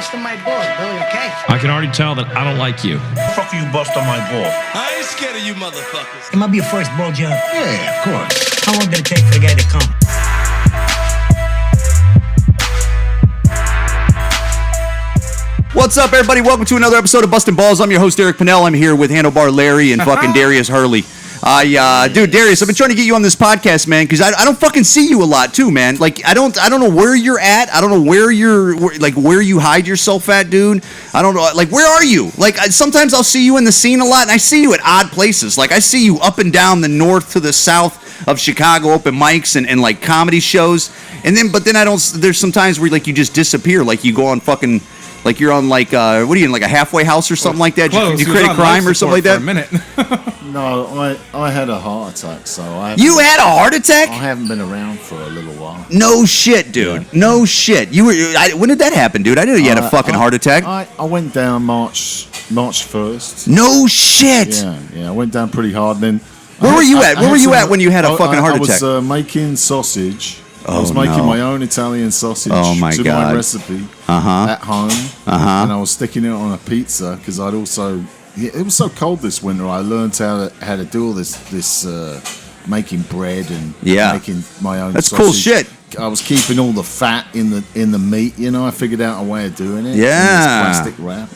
busting my balls, Billy, okay? I can already tell that I don't like you. Fuck you, bust on my ball. I ain't scared of you motherfuckers. It might be your first ball job. Yeah, of course. How long did it take for the guy to come? What's up, everybody? Welcome to another episode of Bustin' Balls. I'm your host, Eric Pennell. I'm here with HandleBar Larry and fucking Darius Hurley. Dude, Darius, I've been trying to get you on this podcast, man, because I don't fucking see you a lot, too, man. Like, I don't know where you're at. I don't know where you hide yourself at, dude. I don't know. Like, where are you? Like, sometimes I'll see you in the scene a lot, and I see you at odd places. Like, I see you up and down the north to the south of Chicago, open mics and like comedy shows. But then I don't. There's some times where like you just disappear. Like you go on fucking. Like you're on like what are you in, like a halfway house or something like that? Close. You create a crime or something like that? For a minute. No, I had a heart attack, so You had a heart attack? I haven't been around for a little while. No shit, dude. Yeah. No shit. When did that happen, dude? I didn't know you had a fucking heart attack. I went down March 1st. No shit. Yeah, I went down pretty hard. Then where were you at? Where were you at when you had a fucking heart attack? I was making sausage. Oh, I was making my own Italian sausage my my recipe at home, and I was sticking it on a pizza because I'd also. It was so cold this winter. I learned how to do all this making bread and making my own. That's sausage. Cool shit. I was keeping all the fat in the meat. You know, I figured out a way of doing it. Yeah. In this plastic wrap.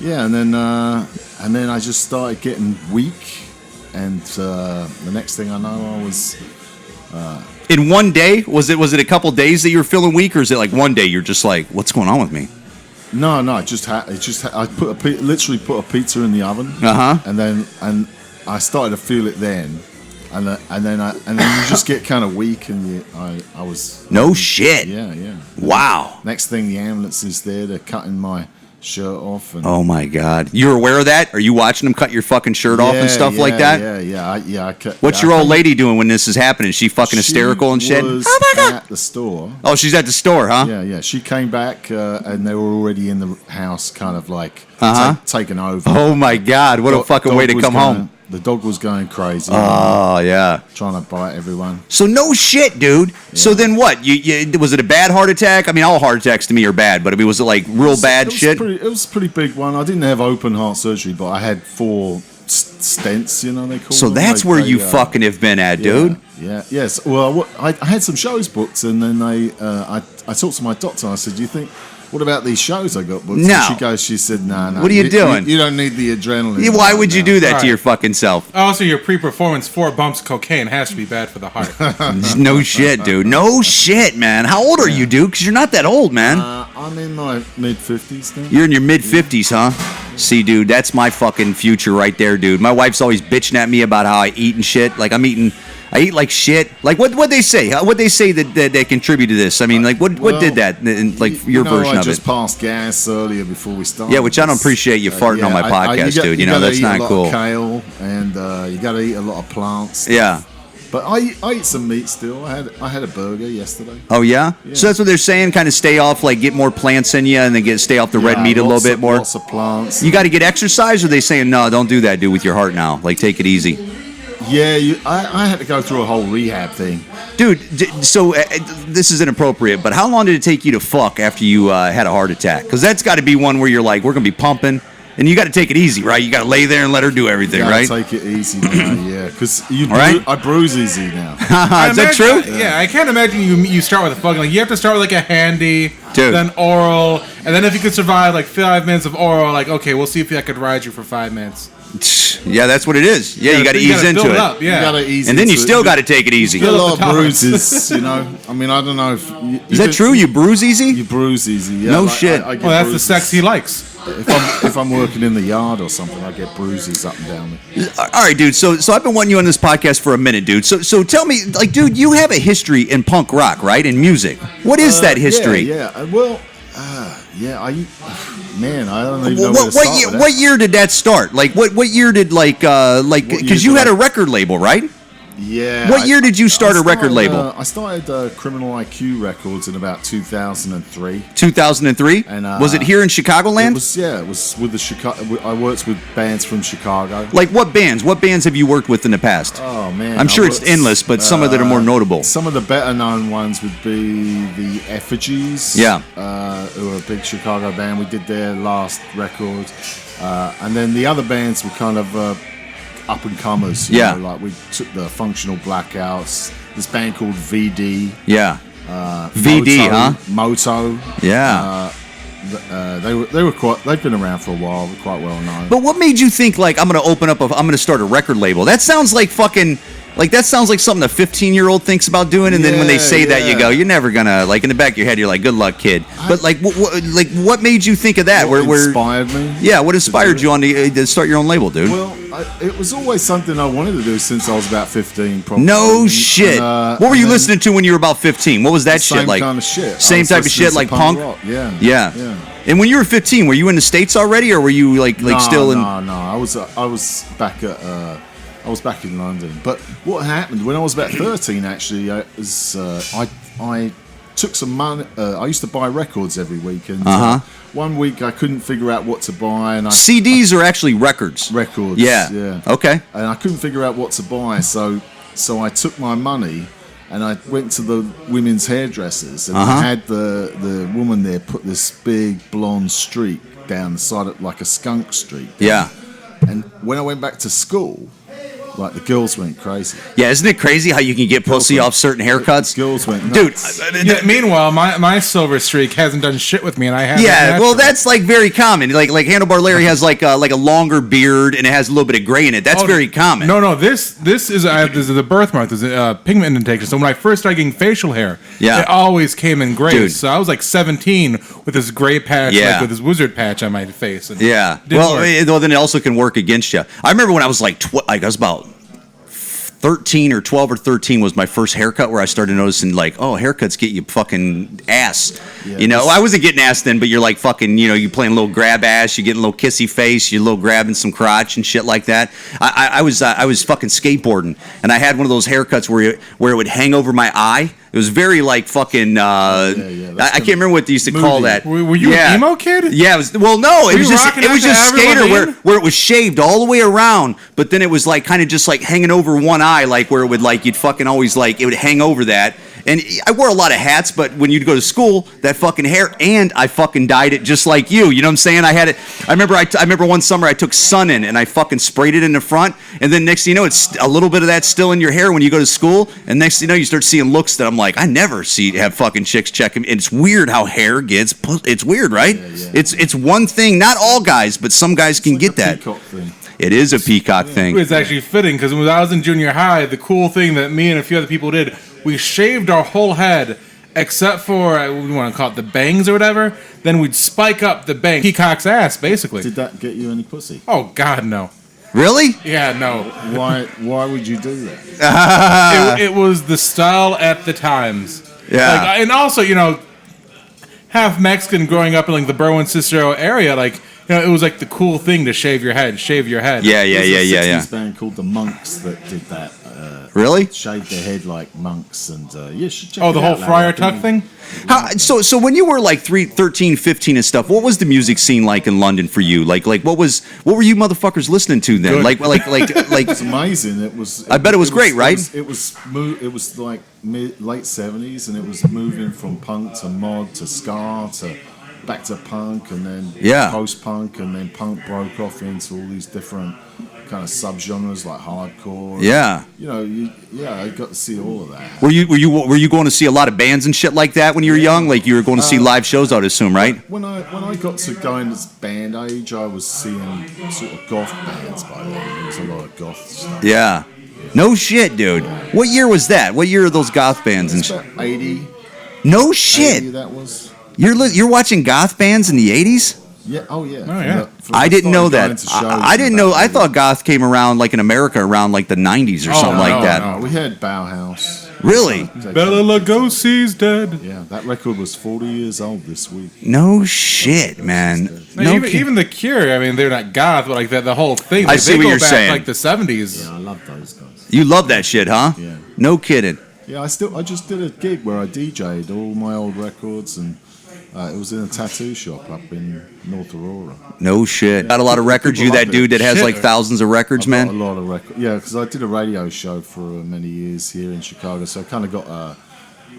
And, and then I just started getting weak, and the next thing I know, I was. In one day, was it a couple days that you were feeling weak, or is it like one day you're just like, what's going on with me? No, I literally put a pizza in the oven, and I started to feel it then, and then you just get kind of weak, and I was no shit. Yeah. Wow. Next thing, the ambulance is there. They're cutting my shirt off. And oh my God! You're aware of that? Are you watching them cut your fucking shirt off and stuff like that? Yeah. What's your old lady doing when this is happening? Is she fucking hysterical and shit? Oh my God! At the store. Oh, she's at the store, huh? Yeah. She came back and they were already in the house, kind of like taking over. Oh my God! What a fucking way to come home. The dog was going crazy. Oh, yeah. Trying to bite everyone. So no shit, dude. Yeah. So then what? Was it a bad heart attack? I mean, all heart attacks to me are bad, but I mean, was it like real bad shit? It was a pretty big one. I didn't have open heart surgery, but I had 4 stents, you know they call them. So that's where you fucking have been at, dude. Yeah. Yes. Well, I had some shows booked, and then I talked to my doctor, and I said, do you think... What about these shows I got booked? No. She said, no. What are you doing? You don't need the adrenaline. Why would you do that to your fucking self? Also, your pre-performance 4 bumps cocaine has to be bad for the heart. No shit, dude. No shit, man. How old are you, dude? Because you're not that old, man. I'm in my mid-50s now. You're in your mid-50s, huh? See, dude, that's my fucking future right there, dude. My wife's always bitching at me about how I eat and shit. Like, I eat like shit. Like what they say? What they say that contribute to this? I mean, like what did that? Like your version of it? I just passed gas earlier before we started. Yeah, which I don't appreciate you farting on my podcast, dude. You know that's not cool. You got to eat a lot of kale, and you got to eat a lot of plants. Yeah. But I eat some meat still. I had a burger yesterday. Oh yeah? So that's what they're saying. Kind of stay off, like get more plants in you, and then stay off the red meat a little bit more. Lots of plants. You got to get exercise, or are they saying no? Don't do that, dude. With your heart now, like take it easy. Yeah, I had to go through a whole rehab thing. Dude, so this is inappropriate, but how long did it take you to fuck after you had a heart attack? Because that's got to be one where you're like, we're going to be pumping, and you got to take it easy, right? You got to lay there and let her do everything, right? Take it easy now, yeah. Because I bruise easy now. Is that true? Yeah, I can't imagine you start with a fucking, like, you have to start with like a handy, then oral, and then if you could survive like 5 minutes of oral, like, okay, we'll see if I could ride you for 5 minutes. Yeah, that's what it is. Yeah, you got to ease into it. Up, yeah. You gotta ease and then you still got to take it easy. You get a lot of bruises, you know. I mean, I don't know if... Is that true? You bruise easy? You bruise easy, yeah. No shit. Well, that's the sex he likes. If I'm working in the yard or something, I get bruises up and down me. All right, dude. So I've been wanting you on this podcast for a minute, dude. So tell me, like, dude, you have a history in punk rock, right? In music. What is that history? Yeah. Well, man, I don't even know where to start with that. What year did that start? Like, what year did because you had a record label, right? Yeah. What year did you start a record label? I started Criminal IQ Records in about 2003. 2003? And was it here in Chicagoland? It was with the Chicago. I worked with bands from Chicago. Like what bands? What bands have you worked with in the past? Oh man, I'm sure it's endless, but some of that are more notable. Some of the better known ones would be the Effigies. Yeah. Who are a big Chicago band. We did their last record, and then the other bands were kind of up and comers. You know, like we took the Functional Blackouts. This band called VD. Yeah. VD, Moto. Yeah. They've been around for a while, quite well known. But what made you think like I'm going to start a record label? That sounds like fucking that sounds like something a 15-year-old thinks about doing, and then when they say that, you go, you're never gonna, like, in the back of your head, you're like, good luck, kid. But like, what made you think of that? What inspired me? Yeah, what inspired you on to start your own label, dude? Well, it was always something I wanted to do since I was about 15. Probably. No shit. What were you listening to when you were about 15? What was that shit like? Same kind of shit. Same type of shit, like punk. Rock. Yeah. And when you were 15, were you in the States already, or were you like still in? No. I was back at. I was back in London. But what happened when I was about 13? Actually, I took some money. I used to buy records every week, and one week I couldn't figure out what to buy. And CDs are actually records. Records. Yeah. Okay. And I couldn't figure out what to buy, so I took my money. And I went to the women's hairdressers, and I had the woman there put this big blonde streak down the side of like a skunk streak. Yeah. And when I went back to school, like the girls went crazy. Yeah, isn't it crazy how you can get pussy off certain haircuts? Girls went nuts. Dude. Meanwhile, my silver streak hasn't done shit with me, and I have. Yeah, well, that's like very common. Like HandleBar Larry has like a longer beard, and it has a little bit of gray in it. That's very common. No, this is the birthmark. There's a pigment indentation. So when I first started getting facial hair, it always came in gray. Dude. So I was like 17 with this gray patch, like with this wizard patch on my face. And well, then it also can work against you. I remember when I was like I was about 13 or 12 or 13 was my first haircut where I started noticing like, oh, haircuts get you fucking ass. Yeah, you know, I wasn't getting ass then, but you're like fucking, you know, you playing a little grab ass, you getting a little kissy face, you're a little grabbing some crotch and shit like that. I was fucking skateboarding, and I had one of those haircuts where it would hang over my eye. It was very like fucking. I can't remember what they used to call that. Were you an emo kid? Yeah. It was just skater where it was shaved all the way around, but then it was like kind of just like hanging over one eye, like where it would like you'd fucking always like it would hang over that. And I wore a lot of hats, but when you'd go to school, that fucking hair, and I fucking dyed it just like you. You know what I'm saying? I had it. I remember one summer I took sun in, and I fucking sprayed it in the front, and then next thing you know, it's a little bit of that still in your hair when you go to school, and next thing you know, you start seeing looks that I'm like, I never have fucking chicks check him. And it's weird how hair gets. It's weird, right? Yeah. It's one thing. Not all guys, but some guys can get that. Thing. It is a peacock thing. It's actually fitting because when I was in junior high, the cool thing that me and a few other people did, we shaved our whole head except for, we want to call it the bangs or whatever. Then we'd spike up the bang. Peacock's ass, basically. Did that get you any pussy? Oh, God, no. Really? Yeah, no. Why would you do that? It was the style at the times. Yeah. Like, and also, you know, half Mexican growing up in like the Berwyn-Cicero area, like, you know, it was like the cool thing to shave your head. Yeah. There's a band called the Monks that did that. Really? Shaved their head like monks, and you should check the whole Friar Tuck thing? So when you were like 13, 15 and stuff, what was the music scene like in London for you? Like what were you motherfuckers listening to then? Good. Like It's amazing. I bet it was great, right? It was like late 70s, and it was moving from punk to mod to ska to back to punk, and then post-punk, and then punk broke off into all these different kind of subgenres like hardcore. Yeah. You know, I got to see all of that. Were you going to see a lot of bands and shit like that when you were young? Like you were going to see live shows, I'd assume, right? When I got to going as band age, I was seeing sort of goth bands by then. There was a lot of goth stuff. Yeah. No shit, dude. What year was that? What year are those goth bands and shit? 80. No shit. 80 that was. You're watching goth bands in the 80s? Yeah. Oh yeah. I didn't know that. I didn't know. I thought goth came around like in America around like the 90s or something like that. No. We had Bauhaus. Really? Bela Lugosi's dead. Yeah, that record was 40 years old this week. No shit, man. Even The Cure. I mean, they're not goth, but like the whole thing. I see what you're saying. Like the 70s. Yeah, I love those guys. You love that shit, huh? Yeah. No kidding. Yeah, I just did a gig where I DJ'd all my old records, and it was in a tattoo shop up in North Aurora. No shit. Got a lot of records. You that dude that has like thousands of records, man. A lot of records. Yeah, because I did a radio show for many years here in Chicago, so I kind of got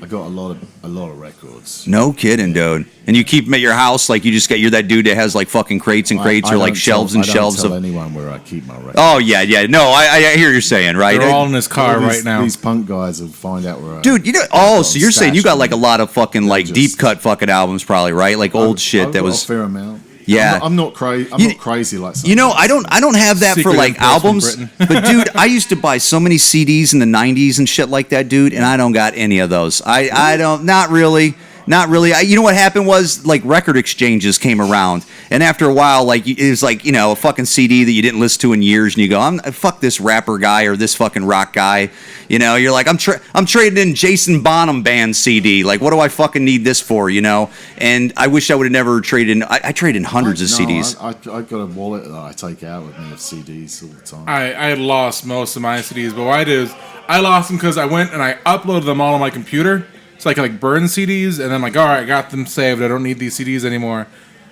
I got a lot of records. No kidding, dude. And you keep them at your house, like you're that dude that has like fucking crates and crates or like shelves and shelves of. I of. don't tell anyone where I keep my records. Oh yeah. No, I hear you're saying, right? They're all in his car right now. These punk guys will find out where. Dude, so you're saying you got like a lot of fucking like deep cut fucking albums, probably, right? Like old shit that was a fair amount. Yeah, I'm not crazy. I'm not crazy like some. I don't have that for like albums. But dude, I used to buy so many CDs in the '90s and shit like that, dude, and I don't got any of those. I don't, not really. You know what happened was like record exchanges came around, and after a while, like it was like a fucking CD that you didn't listen to in years, and you go, fuck this rapper guy or this fucking rock guy. You're like, I'm trading in Jason Bonham band CD. Like, what do I fucking need this for? And I wish I would have never traded in. I trade in hundreds of CDs. I got a wallet that I take out with me of CDs all the time. I had lost most of my CDs, but what I did is I lost them because I went and I uploaded them all on my computer. So I could like burn CDs, and then like, all right, I got them saved. I don't need these CDs anymore.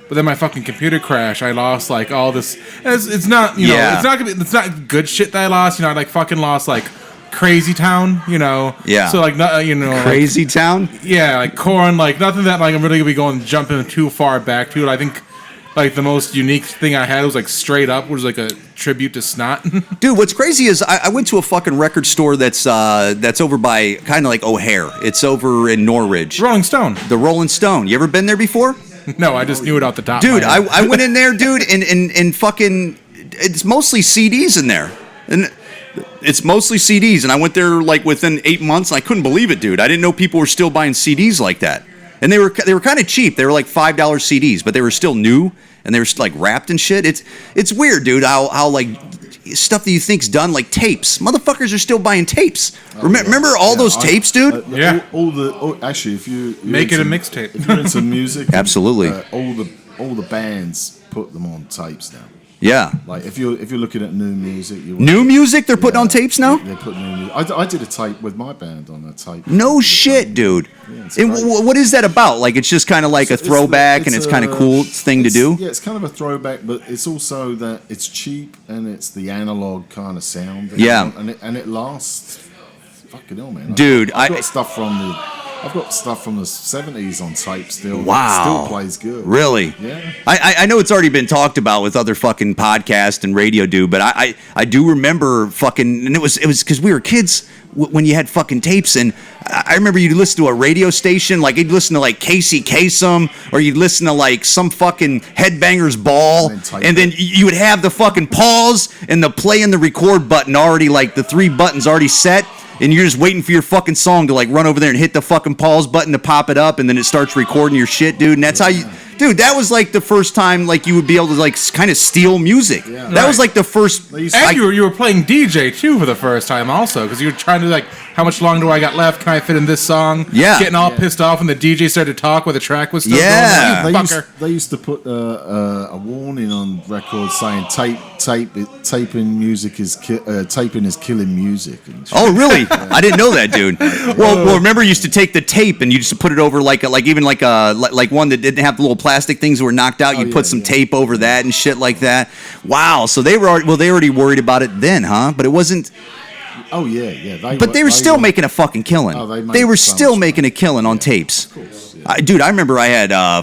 But then my fucking computer crashed. I lost like all this. It's not, it's not good shit that I lost. I like fucking lost like Crazy Town. Yeah. So like, Crazy Town. Yeah, like Korn. Like nothing that like I'm really gonna be jumping too far back to it. I think. Like the most unique thing I had was like Straight Up, was like a tribute to Snot. Dude, what's crazy is I went to a fucking record store that's over by kind of like O'Hare. It's over in Norridge. Rolling Stone. The Rolling Stone. You ever been there before? No, I just knew it off the top. Dude, I went in there, dude, and fucking it's mostly CDs in there. And it's mostly CDs, and I went there like within 8 months, and I couldn't believe it, dude. I didn't know people were still buying CDs like that. And they were kind of cheap. They were like $5 CDs, but they were still new and they were like wrapped and shit. It's weird, dude. How like stuff that you think's done, like tapes. Motherfuckers are still buying tapes. Remember all those tapes, dude? Actually, if you make it a mixtape, if you're into music, absolutely. All the bands put them on tapes now. Yeah. Like if you're looking at new music, new music they're putting on tapes now. They put new music. I did a tape with my band on a tape. No shit, dude. Yeah, and what is that about? Like it's just kind of like a throwback, and it's kind of cool thing to do. Yeah, it's kind of a throwback, but it's also that it's cheap and it's the analog kind of sound. And it lasts. Fucking hell, man. Dude, I've got stuff from the 70s on tape still. Wow. It still plays good. Really? Yeah. I know it's already been talked about with other fucking podcasts and radio but I do remember fucking, and it was because we were kids when you had fucking tapes, and I remember you'd listen to a radio station, like you'd listen to like Casey Kasem, or you'd listen to like some fucking Headbangers Ball, and then you would have the fucking pause and the play and the record button already, like the 3 buttons already set. And you're just waiting for your fucking song to like run over there and hit the fucking pause button to pop it up, and then it starts recording your shit, dude. And that's how you, dude. That was like the first time like you would be able to like kind of steal music. Yeah. That was like the first. And you were playing DJ too for the first time also, because you were trying to like, how much longer do I got left? Can I fit in this song? Yeah. Getting all pissed off when the DJ started to talk where the track was still going. They used to put a warning on records saying taping music is taping is killing music. Oh really? I didn't know that, dude. Well, remember you used to take the tape and you used to put it over like one that didn't have the little plastic things that were knocked out. You'd put some tape over that and shit like that. Wow. So they were already worried about it then, huh? But it wasn't. Oh yeah. They were still making a fucking killing. They were still making a killing on tapes. Of course, yeah. Dude, I remember I had I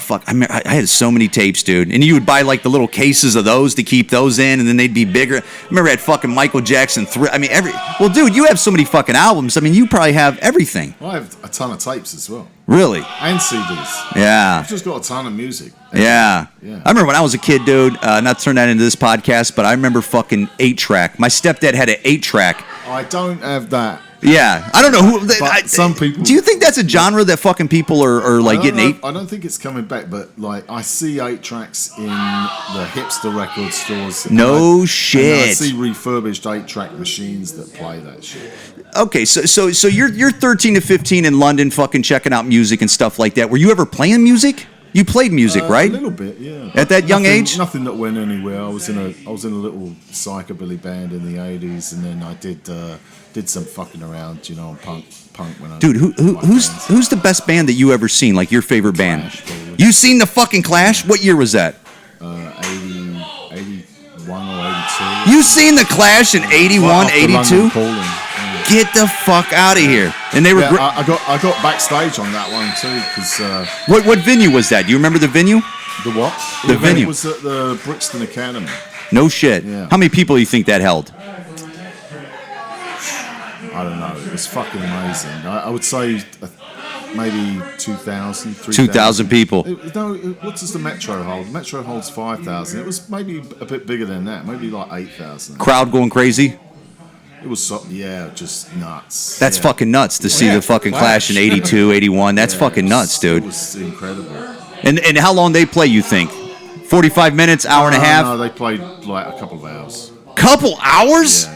had so many tapes, dude. And you would buy like the little cases of those to keep those in, and then they'd be bigger. I remember I had fucking Michael Jackson. Well, dude, you have so many fucking albums. I mean, you probably have everything. Well, I have a ton of tapes as well. Really? And CDs. Yeah. I've just got a ton of music. Yeah. I remember when I was a kid, dude, not to turn that into this podcast, but I remember fucking 8-track. My stepdad had an 8-track. I don't have that Yeah, I don't know who. Some people. Do you think that's a genre that fucking people are like getting eight? I don't think it's coming back, but like I see 8-tracks in the hipster record stores. No shit. And I see refurbished 8-track machines that play that shit. Okay, so you're 13 to 15 in London, fucking checking out music and stuff like that. Were you ever playing music? You played music, right? A little bit, yeah. At that young age? Nothing that went anywhere. I was in a little psychobilly band in the 80s, and then I did some fucking around, punk when I. Dude, who's the best band that you ever seen? Like your favorite band? Probably. You seen the fucking Clash? What year was that? 81 or 82. You seen the Clash in 81, 82? Get the fuck out of here! And they were. I got backstage on that one too because. What venue was that? Do you remember the venue? The what? The venue. It was at the Brixton Academy. No shit. Yeah. How many people do you think that held? I don't know. It was fucking amazing. I would say maybe 2,000, 3,000. 2,000 people. What does the Metro hold? The Metro holds 5,000. It was maybe a bit bigger than that. Maybe like 8,000. Crowd going crazy? It was just nuts. That's fucking nuts to see the fucking Clash in 82, 81. That's fucking nuts, dude. It was incredible. And how long they play, you think? 45 minutes, hour and a half? No, they played like a couple of hours. Couple hours?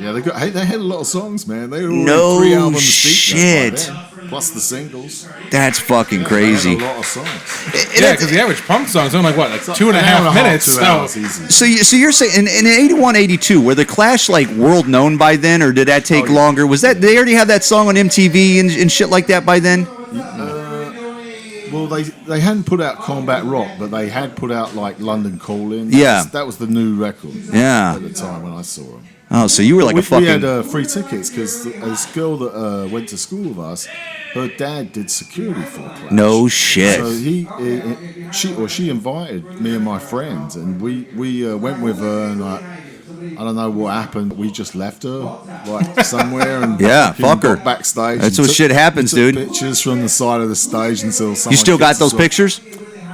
Yeah, they had a lot of songs, man. They were 3 albums shit. Plus the singles. That's fucking crazy. They had a lot of songs. Yeah, because the average punk song's only like 2.5 minutes. So you're saying in 81, 82, were the Clash like world known by then, or did that take longer? Was that they already had that song on MTV and shit like that by then? Well, they hadn't put out Combat Rock, but they had put out like London Calling. That was the new record. Yeah. At the time when I saw them. Oh, so you were like a fucking. We had free tickets because this girl that went to school with us, her dad did security for the Clash. No shit. So she invited me and my friends, and we went with her, and I don't know what happened. We just left her like somewhere and fuck her backstage. That's what shit happens, dude. Pictures from the side of the stage until someone. You still got those pictures?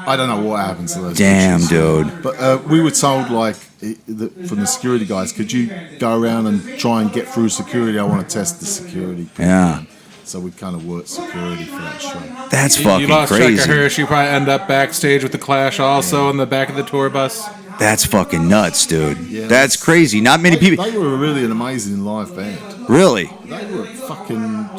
I don't know what happened to those. Damn, pictures. dude. But we were told from the security guys, could you go around and try and get through security? I want to test the security. Yeah. So we kind of worked security for that show. That's fucking you lost crazy. Track of her. She probably end up backstage with the Clash also in the back of the tour bus. That's fucking nuts, dude. Yeah, that's crazy. Not many people. They were really an amazing live band. Really? They were fucking.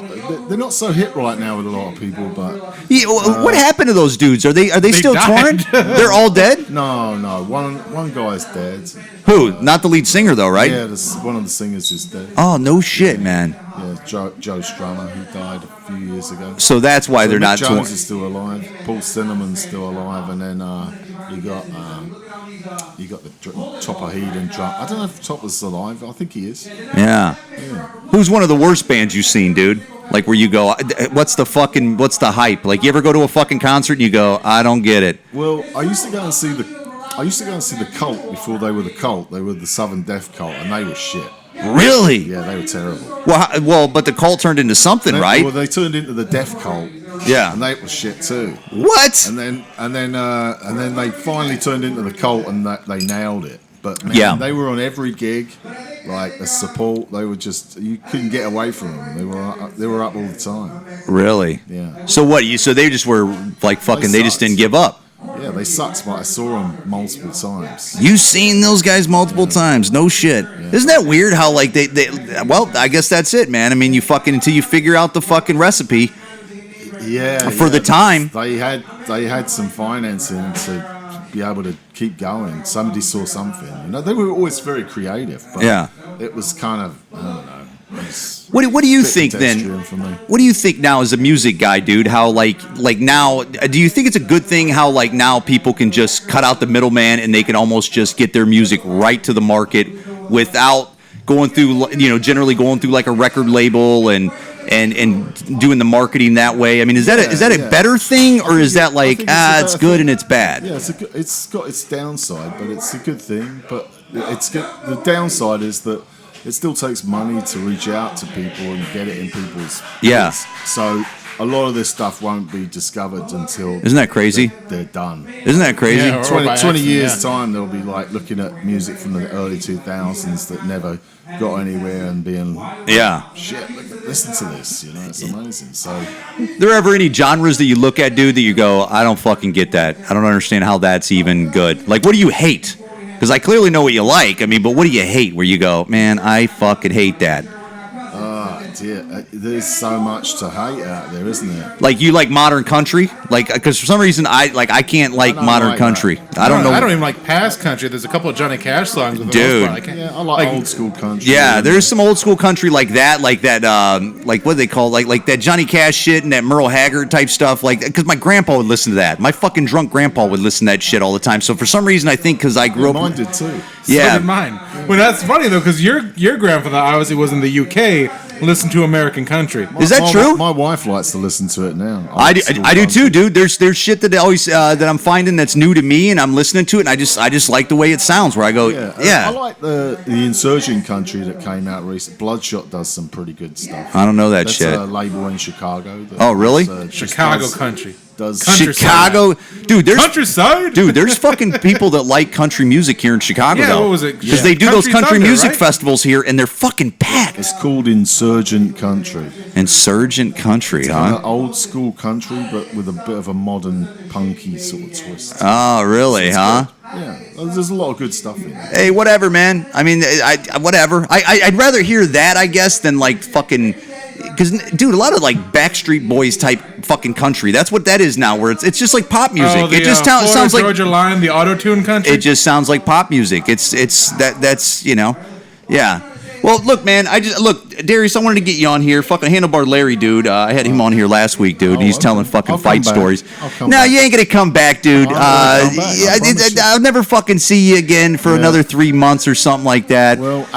They're not so hit right now with a lot of people, but. Yeah, what happened to those dudes? Are they still touring? They're all dead? No. One guy's dead. Who? Not the lead singer though, right? Yeah, one of the singers is dead. Oh no shit, man. Yeah, Joe Strummer, who died a few years ago. So that's why they're not touring. Jones is still alive. Paul Cinnamon's still alive, and then you got the Topper Heat drum. I don't know if Topper's alive. I think he is. Yeah. Who's one of the worst bands you've seen, dude? Like where you go, what's the hype? Like you ever go to a fucking concert and you go, I don't get it. Well, I used to go and see the Cult before they were the Cult. They were the Southern Death Cult, and they were shit. Really? Yeah, they were terrible. Well, but the Cult turned into something, right? Well, they turned into the Death Cult. Yeah, and they were shit too. What? And then they finally turned into the Cult, and they nailed it. But man, they were on every gig, like as support. They were just you couldn't get away from them. They were up all the time. Really? Yeah. So what? So they just were like fucking. They just didn't give up. Yeah, they sucked, but I saw them multiple times. You seen those guys multiple times? No shit. Yeah. Isn't that weird how like they well, I guess that's it, man. I mean, you fucking until you figure out the fucking recipe. Yeah. For the time. They had some financing to be able to keep going. Somebody saw something. You know, they were always very creative, but it was kind of I don't know. What do you think then? What do you think now as a music guy, dude? How like now? Do you think it's a good thing how like now people can just cut out the middleman and they can almost just get their music right to the market without going through generally going through like a record label and doing the marketing that way? I mean, is that a better thing or is that like it's good and it's bad? Yeah, it's got its downside, but it's a good thing. But it's good. The downside is that. It still takes money to reach out to people and get it in people's ears. So a lot of this stuff won't be discovered until Isn't that crazy? they're done. Isn't that crazy? Yeah, or 20, by 20 years accident, time, they'll be like looking at music from the early 2000s that never got anywhere and being shit, listen to this, it's amazing. So there ever any genres that you look at, dude, that you go, I don't fucking get that. I don't understand how that's even good. Like, what do you hate? Because I clearly know what you like. I mean, but what do you hate where you go, man, I fucking hate that? dear, there's so much to hate out there, isn't there? Like, you like modern country? Like, because for some reason I can't like modern country. I don't know. I don't even like past country. There's a couple of Johnny Cash songs with Dude. I like old school country. Yeah, there's some old school country like that, like what do they call, like that Johnny Cash shit and that Merle Haggard type stuff, like, because my grandpa would listen to that. My fucking drunk grandpa would listen to that shit all the time. So for some reason, I think because I grew up, mine did too. Yeah, so did mine. Well, that's funny though, because your grandfather obviously was in the UK. Listen to American country. Is that true? My wife likes to listen to it now. I do too, dude. There's shit that always that I'm finding that's new to me, and I'm listening to it, and I just like the way it sounds. Where I go, yeah. I like the insurgent country that came out recently. Bloodshot does some pretty good stuff. I don't know that That's shit. a label in Chicago. Oh, really? Chicago country. Chicago, dude. There's countryside, dude. There's fucking people that like country music here in Chicago. Yeah, though. what was it? Because they do those country Thunder, music right? festivals here, and they're fucking packed. It's called insurgent country. Insurgent country, It's huh? kind of old school country, but with a bit of a modern punky sort of twist. Oh, really, huh? Yeah, there's a lot of good stuff in there. Hey, whatever, man. I mean, whatever. I'd rather hear that, I guess, than like fucking. Because, dude, a lot of like Backstreet Boys type fucking country. That's what that is now. Where it's just like pop music. Oh, It just sounds like Georgia Line, the auto-tune country. it just sounds like pop music. That's yeah. Well, look, man. Darius. I wanted to get you on here. Fucking Handlebar Larry, dude. I had him on here last week, dude. He's telling fucking I'll fight come back. stories. I'll come No, back. you ain't gonna come back, dude. I'm gonna come back, I promise you. I'll never fucking see you again for another 3 months or something like that. Well,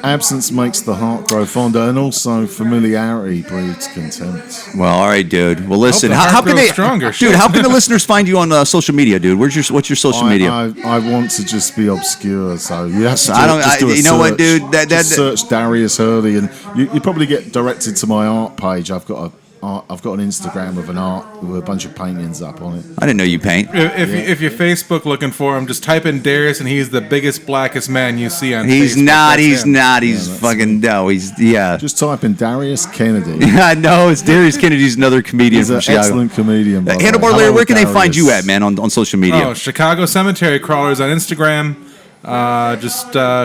absence makes the heart grow fonder, and also familiarity breeds contempt. Well, all right, dude. Well, listen. the How heart can grows they, stronger, dude? shit. How can the listeners find you on social media, dude? What's your social media? I want to just be obscure, so you have to. You know what, dude? Just search Darius Hurley, and you probably get directed to my art page. I've got an Instagram with an art with a bunch of paintings up on it. I didn't know you paint. If you're Facebook looking for him, just type in Darius, and he's the biggest, blackest man you see on He's Facebook. not. That's He's him. not. He's fucking no. He's yeah. Just type in Darius Kennedy. I know it's Darius Kennedy's another comedian He's from an Chicago. excellent comedian. by the way. Handlebar Larry, Hello, where can they find you Darius. at, man, on social media? Oh, Chicago Cemetery Crawlers on Instagram.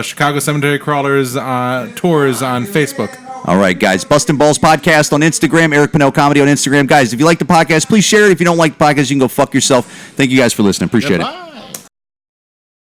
Chicago Cemetery Crawlers tours on Facebook. All right, guys. Bustin' Balls Podcast on Instagram. Eric Pennell Comedy on Instagram. Guys, if you like the podcast, please share it. If you don't like the podcast, you can go fuck yourself. Thank you guys for listening. Appreciate it. Bye.